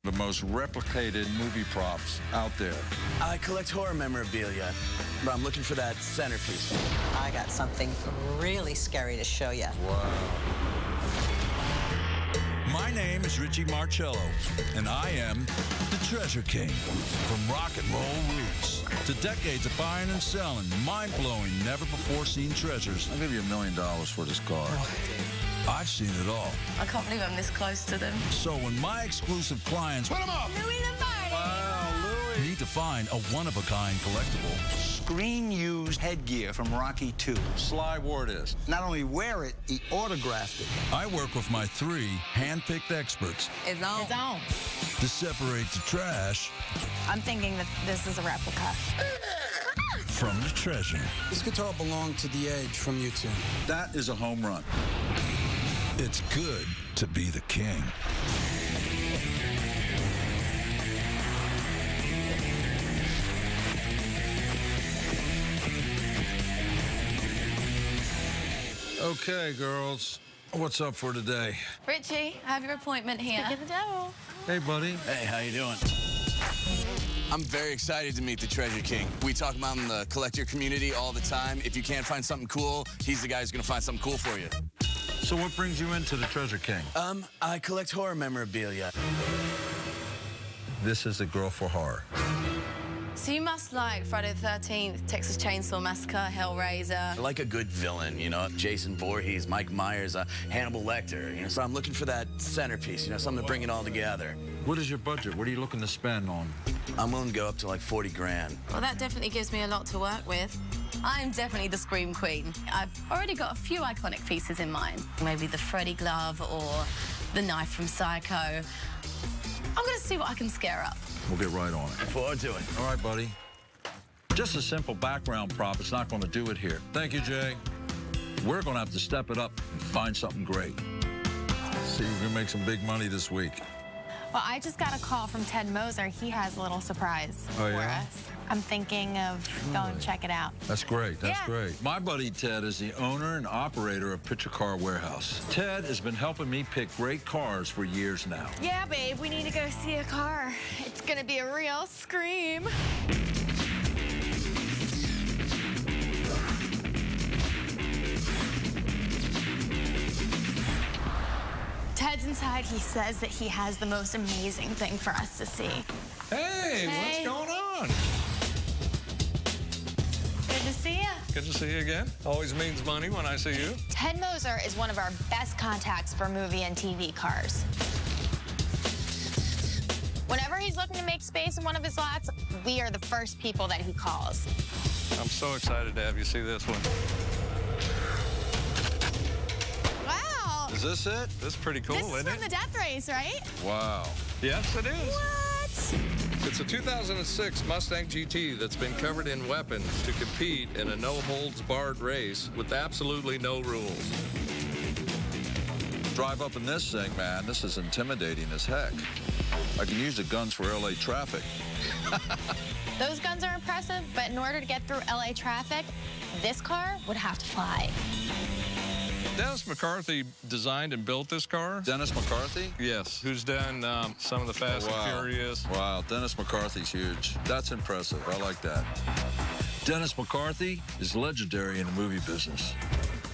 The most replicated movie props out there. I collect horror memorabilia, but I'm looking for that centerpiece. I got something really scary to show you. Wow. My name is Richie Marcello, and I am the Treasure King. From rock and roll roots to decades of buying and selling, mind-blowing, never-before-seen treasures. I'll give you $1 million for this car. I've seen it all. I can't believe I'm this close to them. So when my exclusive clients Put them up! Louis Lombardi! Wow, Louis! need to find a one-of-a-kind collectible, Screen-used headgear from Rocky II. Sly Ward is. Not only wear it, he autographed it. I work with my 3 hand-picked experts It's on. It's on. to separate the trash I'm thinking that this is a replica. from the treasure. This guitar belonged to The Edge from U2. That is a home run. It's good to be the king. Okay, girls. What's up for today? Richie, I have your appointment here. Get the devil. Hey, buddy. Hey, how you doing? I'm very excited to meet the Treasure King. We talk about him in the collector community all the time. If you can't find something cool, he's the guy who's gonna find something cool for you. So what brings you into the Treasure King? I collect horror memorabilia. This is a girl for horror. So you must like Friday the 13th, Texas Chainsaw Massacre, Hellraiser. I like a good villain, you know, Jason Voorhees, Mike Myers, Hannibal Lecter, you know, so I'm looking for that centerpiece, you know, something to bring it all together. What is your budget? What are you looking to spend on? I'm willing to go up to like 40 grand. Well, that definitely gives me a lot to work with. I'm definitely the Scream Queen. I've already got a few iconic pieces in mind. Maybe the Freddy glove or the knife from Psycho. I'm gonna see what I can scare up. We'll get right on it. Look forward to it. All right, buddy. Just a simple background prop. It's not going to do it here. Thank you, Jay. We're going to have to step it up and find something great. See if we can make some big money this week. Well, I just got a call from Ted Moser. He has a little surprise Oh, for yeah? us. I'm thinking of going to check it out. That's great. That's Yeah. great. My buddy Ted is the owner and operator of Picture Car Warehouse. Ted has been helping me pick great cars for years now. Yeah, babe, we need to go see a car. It's going to be a real scream. Ted's inside. He says that he has the most amazing thing for us to see. Hey, Hey. what's going on? Good to see you. Good to see you again. Always means money when I see you. Ted Moser is one of our best contacts for movie and TV cars. Whenever he's looking to make space in one of his lots, we are the first people that he calls. I'm so excited to have you see this one. Wow. Is this it? This is pretty cool, This is isn't from it? the Death Race, right? Wow. Yes, it is. What? It's a 2006 Mustang GT that's been covered in weapons to compete in a no-holds-barred race with absolutely no rules. Drive up in this thing, man. This is intimidating as heck. I can use the guns for LA traffic. Those guns are impressive, but in order to get through LA traffic, this car would have to fly. Dennis McCarthy designed and built this car. Dennis McCarthy? Yes, who's done some of the Fast and Furious. Wow, Dennis McCarthy's huge. That's impressive. I like that. Dennis McCarthy is legendary in the movie business.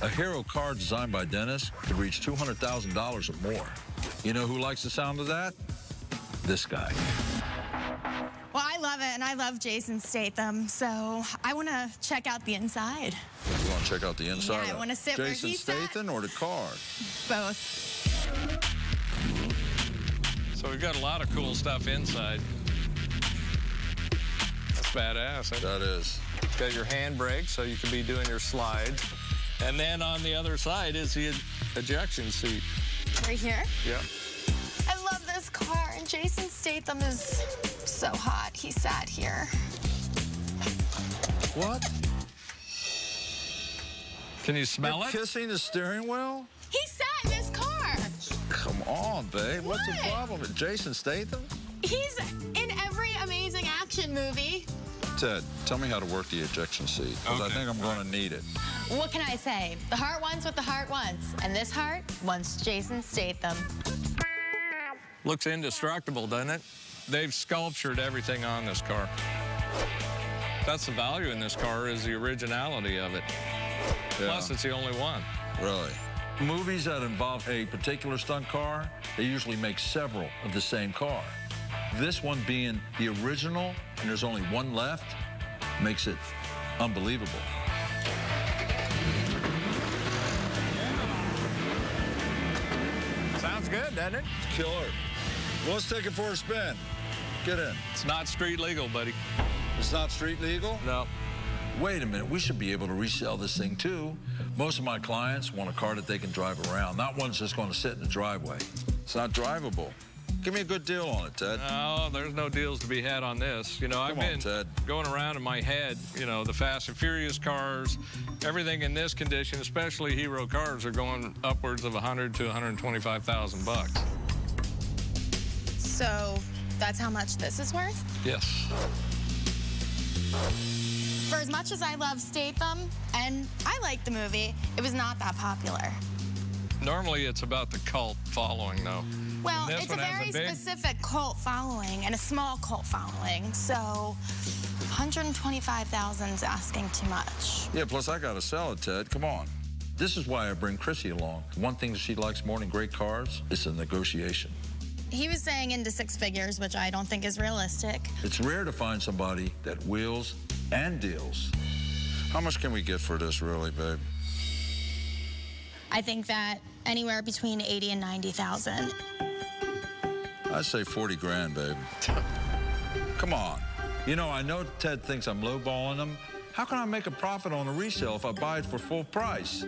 A hero car designed by Dennis could reach $200,000 or more. You know who likes the sound of that? This guy. Well, I love it, and I love Jason Statham, so I want to check out the inside. You want to check out the inside? Yeah, I wanna sit where Jason he's at. Statham or the car? Both. So we've got a lot of cool stuff inside. That's badass. Huh? That is. It's got your handbrake, so you can be doing your slides. And then on the other side is the ejection seat. Right here. Yeah. I love this car, and Jason Statham is so hot. He sat here. What? Can you smell You're it? kissing the steering wheel? He sat in this car. Come on, babe. What's the What? problem? Jason Statham? He's in every amazing action movie. Ted, tell me how to work the ejection seat, because I Okay. think I'm going to need it. What can I say? The heart wants what the heart wants, and this heart wants Jason Statham. Looks indestructible, doesn't it? They've sculptured everything on this car. That's the value in this car, is the originality of it. Yeah. Plus, it's the only one. Really? Movies that involve a particular stunt car, they usually make several of the same car. This one being the original, and there's only one left, makes it unbelievable. Sounds good, doesn't it? Killer. Well, let's take it for a spin. Get in. It's not street legal, buddy. It's not street legal? No. Wait a minute, we should be able to resell this thing too. Most of my clients want a car that they can drive around, not one that's just going to sit in the driveway. It's not drivable. Give me a good deal on it, Ted. No, there's no deals to be had on this. You know, I've been going around in my head, you know, the Fast and Furious cars, everything in this condition, especially hero cars, are going upwards of $100,000 to $125,000. So that's how much this is worth? Yes. For as much as I love Statham, and I like the movie, it was not that popular. Normally, it's about the cult following, though. Well, it's a very specific cult following and a small cult following, so $125,000 is asking too much. Yeah, plus I got to sell it, Ted. Come on. This is why I bring Chrissy along. One thing she likes more than great cars is a negotiation. He was saying into six figures, which I don't think is realistic. It's rare to find somebody that wheels and deals. How much can we get for this, really, babe? I think that anywhere between 80 and 90,000. I'd say 40 grand, babe. Come on. You know, I know Ted thinks I'm lowballing him. How can I make a profit on a resale if I buy it for full price?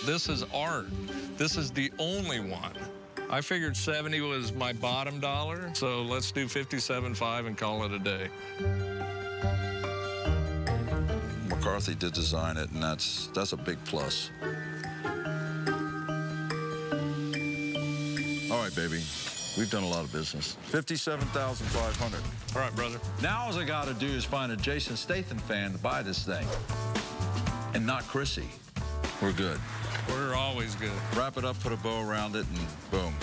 This is art. This is the only one. I figured 70 was my bottom dollar, so let's do 57.5 and call it a day. McCarthy did design it, and that's a big plus. All right, baby. We've done a lot of business. 57,500. All right, brother. Now all I got to do is find a Jason Statham fan to buy this thing. And not Chrissy. We're good. We're always good. Wrap it up, put a bow around it, and boom.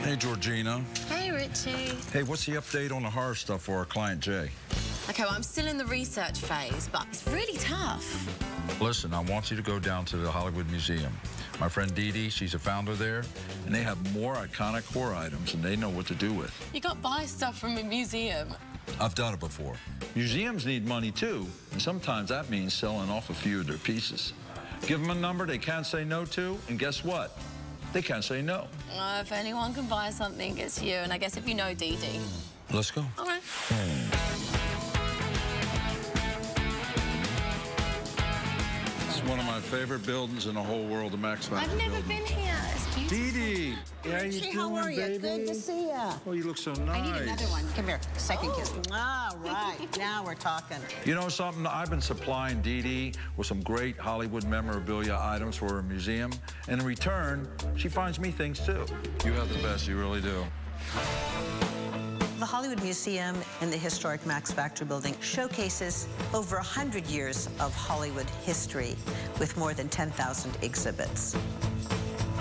Hey, Georgina. Hey, Richie. Hey, what's the update on the horror stuff for our client, Jay? Okay, well, I'm still in the research phase, but it's really tough. Listen, I want you to go down to the Hollywood Museum. My friend Dee Dee, she's a founder there, and they have more iconic horror items than they know what to do with. You got to buy stuff from a museum. I've done it before. Museums need money, too, and sometimes that means selling off a few of their pieces. Give them a number they can't say no to, and guess what? They can't say no. If anyone can buy something, it's you, and I guess if you know Dee Dee. Let's go. All right. It's one of my favorite buildings in the whole world, the Max Factor I've never building. been here. It's beautiful. Dee Dee, how you doing, how are you? baby? Good to see ya. Oh, you look so nice. I need another one. Come here. Second kiss. All right. Now we're talking. You know something? I've been supplying Dee Dee with some great Hollywood memorabilia items for her museum. And in return, she finds me things, too. You have the best. You really do. The Hollywood Museum in the historic Max Factor building showcases over 100 years of Hollywood history with more than 10,000 exhibits.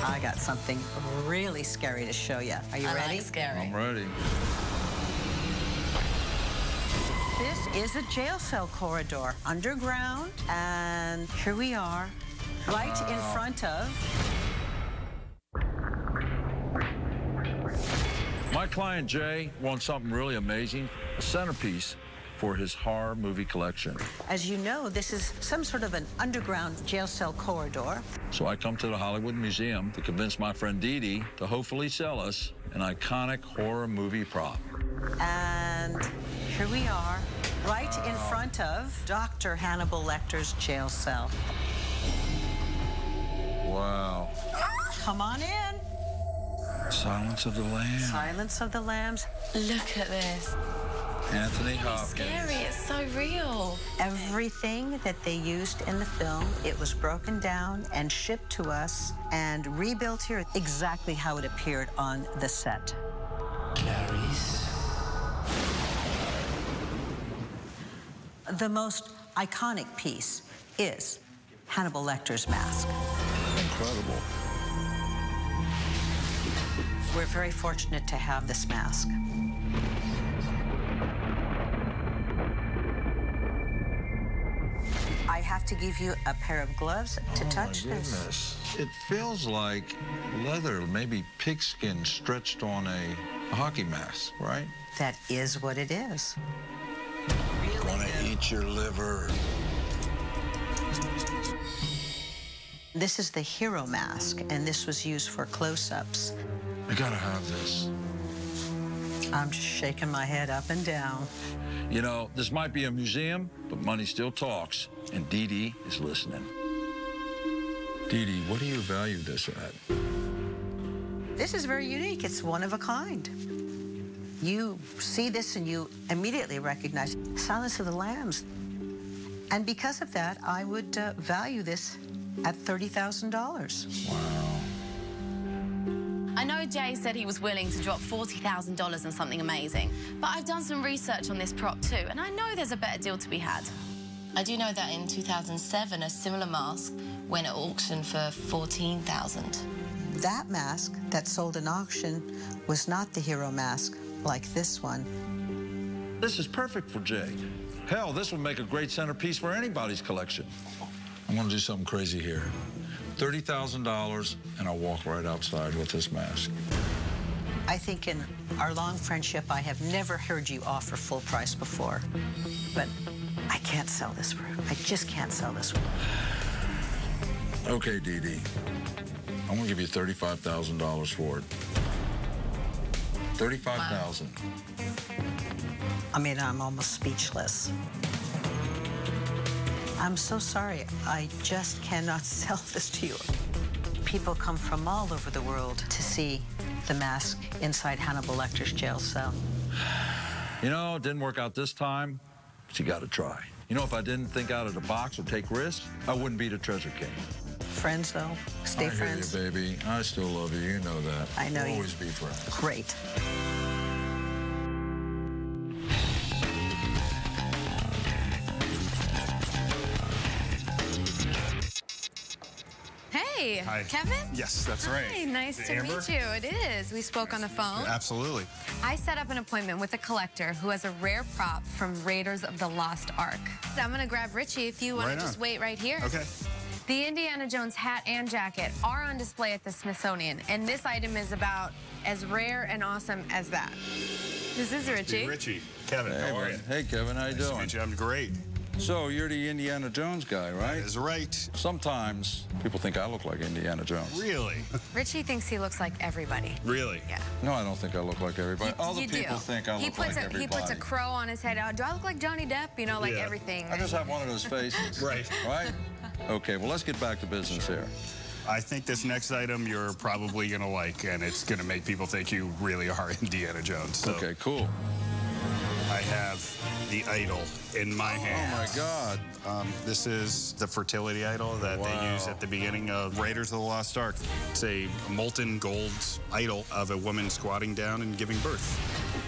I got something really scary to show you. Are you ready? Like scary. I'm ready. This is a jail cell corridor, underground, and here we are, right in front of... My client, Jay, wants something really amazing, a centerpiece for his horror movie collection. As you know, this is some sort of an underground jail cell corridor. So I come to the Hollywood Museum to convince my friend Dee Dee to hopefully sell us an iconic horror movie prop. And here we are, right in front of Dr. Hannibal Lecter's jail cell. Wow. Come on in. Silence of the Lambs. Silence of the Lambs. Look at this. Anthony It's Hopkins. scary. It's so real. Everything that they used in the film, it was broken down and shipped to us and rebuilt here exactly how it appeared on the set. Clarice. The most iconic piece is Hannibal Lecter's mask. Incredible. We're very fortunate to have this mask. I have to give you a pair of gloves to touch this. It feels like leather, maybe pigskin stretched on a hockey mask, right? That is what it is. I want to eat your liver. This is the hero mask, and this was used for close-ups. I gotta have this. I'm just shaking my head up and down. You know, this might be a museum, but money still talks, and Dee Dee is listening. Dee Dee, what do you value this at? This is very unique. It's one of a kind. You see this and you immediately recognize Silence of the Lambs. And because of that, I would value this at $30,000. Wow. I know Jay said he was willing to drop $40,000 on something amazing, but I've done some research on this prop too, and I know there's a better deal to be had. I do know that in 2007, a similar mask went at auction for $14,000. That mask that sold in auction was not the hero mask like this one. This is perfect for Jay. Hell, this would make a great centerpiece for anybody's collection. I'm gonna do something crazy here. $30,000, and I'll walk right outside with this mask. I think in our long friendship, I have never heard you offer full price before. But I can't sell this for I just can't sell this one. Okay, Dee Dee. I'm gonna give you $35,000 for it. $35,000. I mean, I'm almost speechless. I'm so sorry. I just cannot sell this to you. People come from all over the world to see the mask inside Hannibal Lecter's jail cell. You know, it didn't work out this time, but you gotta try. You know, if I didn't think out of the box or take risks, I wouldn't be the Treasure King. Friends, though. Stay friends. I hear you, baby. I still love you. You know that. I know we'll you. Always be friends. Great. Hey, Hi. Kevin? Yes, that's right. Hi, nice to Amber? meet you. It is. We spoke on the phone. Absolutely. I set up an appointment with a collector who has a rare prop from Raiders of the Lost Ark. I'm going to grab Richie if you want Right to on. just wait right here. Okay. The Indiana Jones hat and jacket are on display at the Smithsonian, and this item is about as rare and awesome as that. This is Richie. Richie. Kevin, Hey, how are man. you? Hey, Kevin, how you Nice to doing? meet you. I'm great. So, you're the Indiana Jones guy, right? That is right. Sometimes people think I look like Indiana Jones. Really? Richie thinks he looks like everybody. Really? Yeah. No, I don't think I look like everybody. Other You people do. think I look like everybody. He puts a crow on his head. Do I look like Johnny Depp? You know, like Yeah. everything. I just have one of those faces. Right. Right? Okay, well, let's get back to business here. I think this next item you're probably going to like, and it's going to make people think you really are Indiana Jones. So Okay, cool. I have the idol in my hand. Oh, my God. This is the fertility idol that they use at the beginning of Raiders of the Lost Ark. It's a molten gold idol of a woman squatting down and giving birth.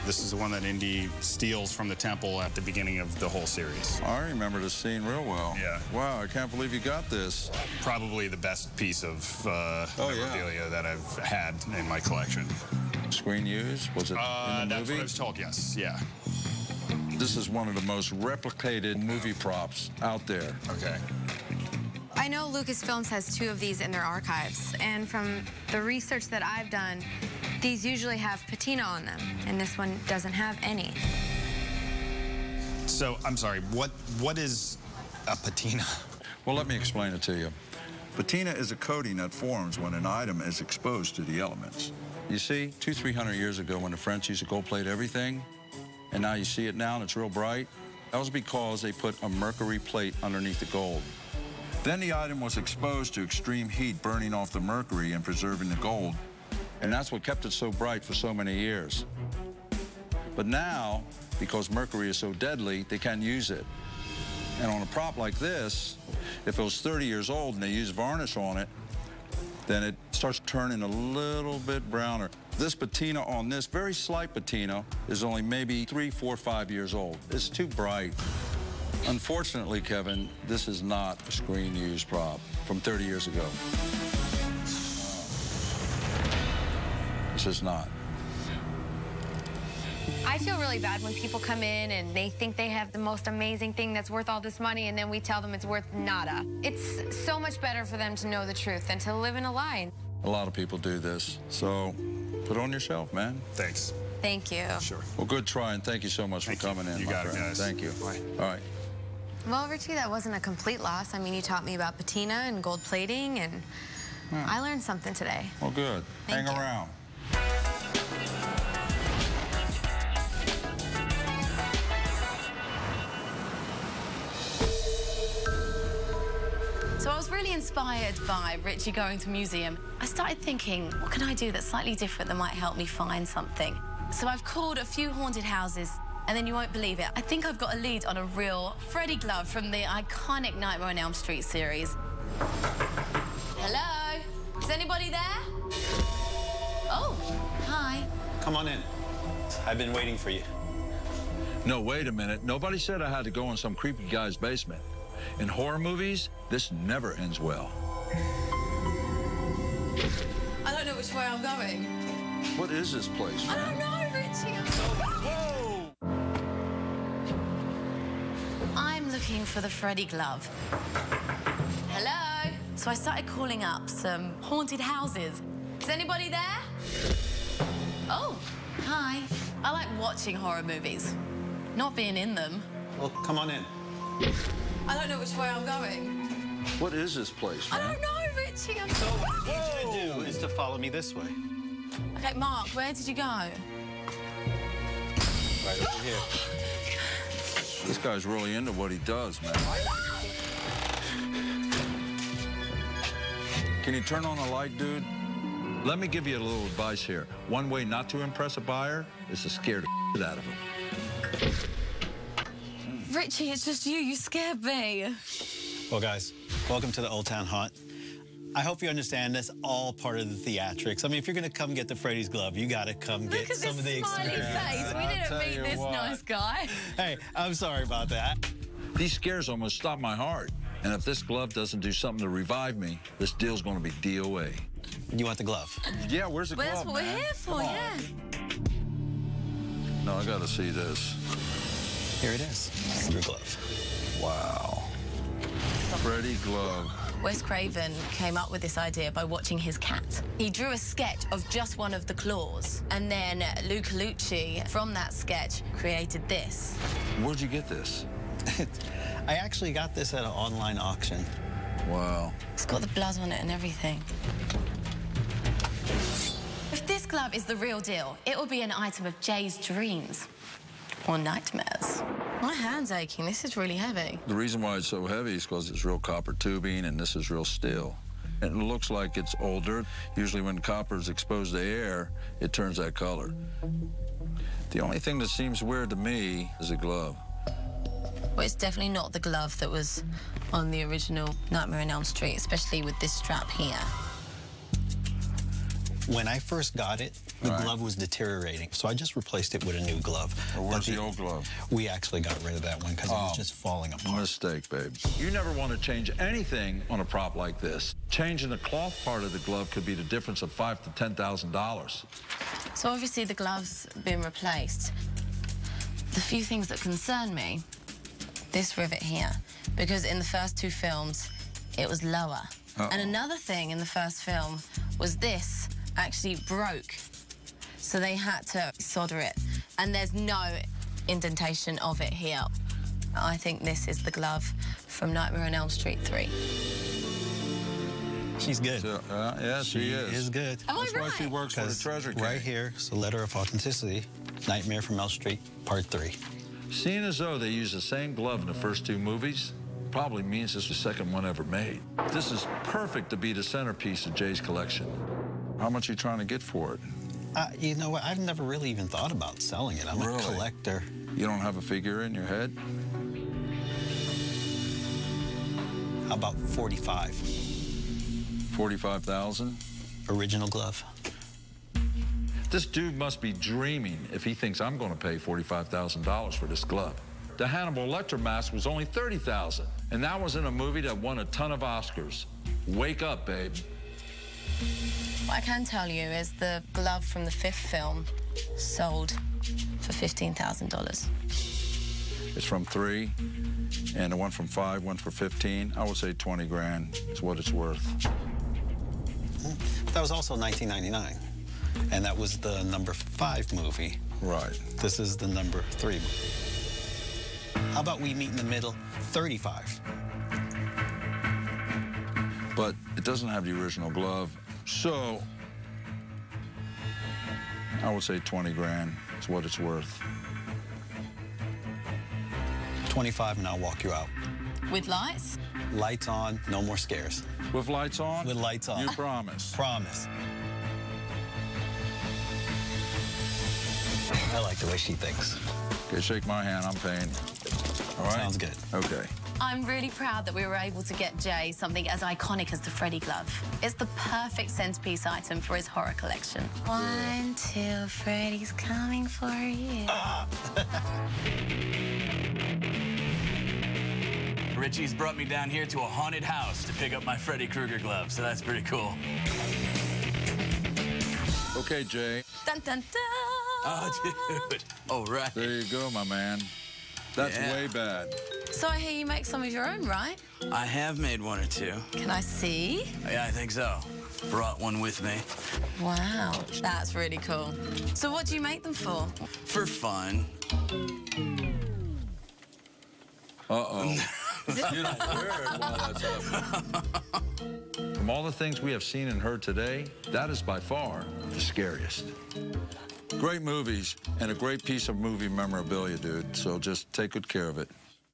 This is the one that Indy steals from the temple at the beginning of the whole series. I remember this scene real well. Yeah. Wow, I can't believe you got this. Probably the best piece of memorabilia that I've had in my collection. Screen use? Was it in the That's movie? what I was told, yes. Yeah. This is one of the most replicated movie props out there. Okay. I know Lucasfilms has 2 of these in their archives, and from the research that I've done, these usually have patina on them, and this one doesn't have any. So, I'm sorry, what is a patina? Well, let me explain it to you. Patina is a coating that forms when an item is exposed to the elements. You see, 200-300 years ago when the French used to gold plate everything, and now you see it now and it's real bright, that was because they put a mercury plate underneath the gold. Then the item was exposed to extreme heat, burning off the mercury and preserving the gold, and that's what kept it so bright for so many years. But now, because mercury is so deadly, they can't use it. And on a prop like this, if it was 30 years old and they use varnish on it, then it starts turning a little bit browner. This patina on this, very slight patina, is only maybe 3, 4, 5 years old. It's too bright. Unfortunately, Kevin, this is not a screen-used prop from 30 years ago. This is not. I feel really bad when people come in and they think they have the most amazing thing that's worth all this money, and then we tell them it's worth nada. It's so much better for them to know the truth than to live in a lie. A lot of people do this, so put it on your shelf, man. Thanks. Thank you. Sure. Well, good try, and thank you so much for coming in, You my got it, friend. guys. Thank you. Bye. All right. Well, Richie, that wasn't a complete loss. I mean, you taught me about patina and gold plating, and I learned something today. Well, good. Thank Hang you. around. So I was really inspired by Richie going to a museum. I started thinking, what can I do that's slightly different that might help me find something? So I've called a few haunted houses, and then you won't believe it. I think I've got a lead on a real Freddy glove from the iconic Nightmare on Elm Street series. Hello? Is anybody there? Oh, hi. Come on in. I've been waiting for you. No, wait a minute. Nobody said I had to go in some creepy guy's basement. In horror movies, this never ends well. I don't know which way I'm going. What is this place, man? I don't know, Richie. Whoa! I'm looking for the Freddy glove. Hello? So I started calling up some haunted houses. Is anybody there? Oh, hi. I like watching horror movies, not being in them. Well, come on in. I don't know which way I'm going. What is this place, man? I don't know, Richie. So what I need you to do is to follow me this way. Okay, Mark, where did you go? Right over here. This guy's really into what he does, man. Can you turn on a light, dude? Let me give you a little advice here. One way not to impress a buyer is to scare the shit out of him. Richie, it's just you. You scared me. Well, guys, welcome to the Old Town Haunt. I hope you understand that's all part of the theatrics. I mean, if you're going to come get the Freddy's glove, you got to come get some of the smiley face. We didn't meet this nice guy. Hey, I'm sorry about that. These scares almost stopped my heart. And if this glove doesn't do something to revive me, this deal's going to be DOA. You want the glove? Yeah, where's the glove, That's what we're here for, yeah. No, I got to see this. Here it is. Your glove. Wow. Freddy glove. Wes Craven came up with this idea by watching his cat. He drew a sketch of just one of the claws, and then Luca Lucci, from that sketch, created this. Where'd you get this? I actually got this at an online auction. Wow. It's got the blood on it and everything. If this glove is the real deal, it will be an item of Jay's dreams. Or nightmares. My hand's aching. This is really heavy. The reason why it's so heavy is because it's real copper tubing and this is real steel. And it looks like it's older. Usually when copper is exposed to air, it turns that color. The only thing that seems weird to me is a glove. Well, it's definitely not the glove that was on the original Nightmare on Elm Street, especially with this strap here. When I first got it, the glove was deteriorating, so I just replaced it with a new glove. Well, where's the old glove? We actually got rid of that one because it was just falling apart. Mistake, babe. You never want to change anything on a prop like this. Changing the cloth part of the glove could be the difference of $5,000 to $10,000. So obviously the glove's been replaced. The few things that concern me, this rivet here, because in the first two films, it was lower. And another thing in the first film was this actually broke. So they had to solder it. And there's no indentation of it here. I think this is the glove from Nightmare on Elm Street 3. She's good. So, yeah, she is good. Am I That's why she works for the Treasure King. Right here is the letter of authenticity, Nightmare from Elm Street, Part 3. Seeing as though they use the same glove in the first two movies, probably means this is the second one ever made. This is perfect to be the centerpiece of Jay's collection. How much are you trying to get for it? You know what? I've never really even thought about selling it. I'm a collector. You don't have a figure in your head? How about 45? 45,000? Original glove. This dude must be dreaming if he thinks I'm going to pay $45,000 for this glove. The Hannibal Lecter mask was only $30,000. And that was in a movie that won a ton of Oscars. Wake up, babe. What I can tell you is the glove from the 5th film sold for $15,000. It's from 3, and the one from 5 went for 15. I would say 20 grand is what it's worth. That was also 1999, and that was the number 5 movie. Right. This is the number 3 movie. How about we meet in the middle, 35? But it doesn't have the original glove, so I would say 20 grand is what it's worth. 25 and I'll walk you out. With lights? Lights on, no more scares. With lights on? With lights on. You promise? Promise. I like the way she thinks. Okay, shake my hand, I'm paying. All right? Sounds good. Okay. I'm really proud that we were able to get Jay something as iconic as the Freddy glove. It's the perfect centerpiece item for his horror collection. 1, 2, Freddy's coming for you. Richie's brought me down here to a haunted house to pick up my Freddy Krueger glove, so that's pretty cool. Okay, Jay. Dun, dun, dun. Oh, dude. Oh, right. There you go, my man. That's way bad. So I hear you make some of your own, right? I have made 1 or 2. Can I see? Yeah, I think so. Brought one with me. Wow, that's really cool. So what do you make them for? For fun. Uh-oh. You don't heard while that's happening. From all the things we have seen and heard today, that is by far the scariest. Great movies and a great piece of movie memorabilia, dude. So just take good care of it.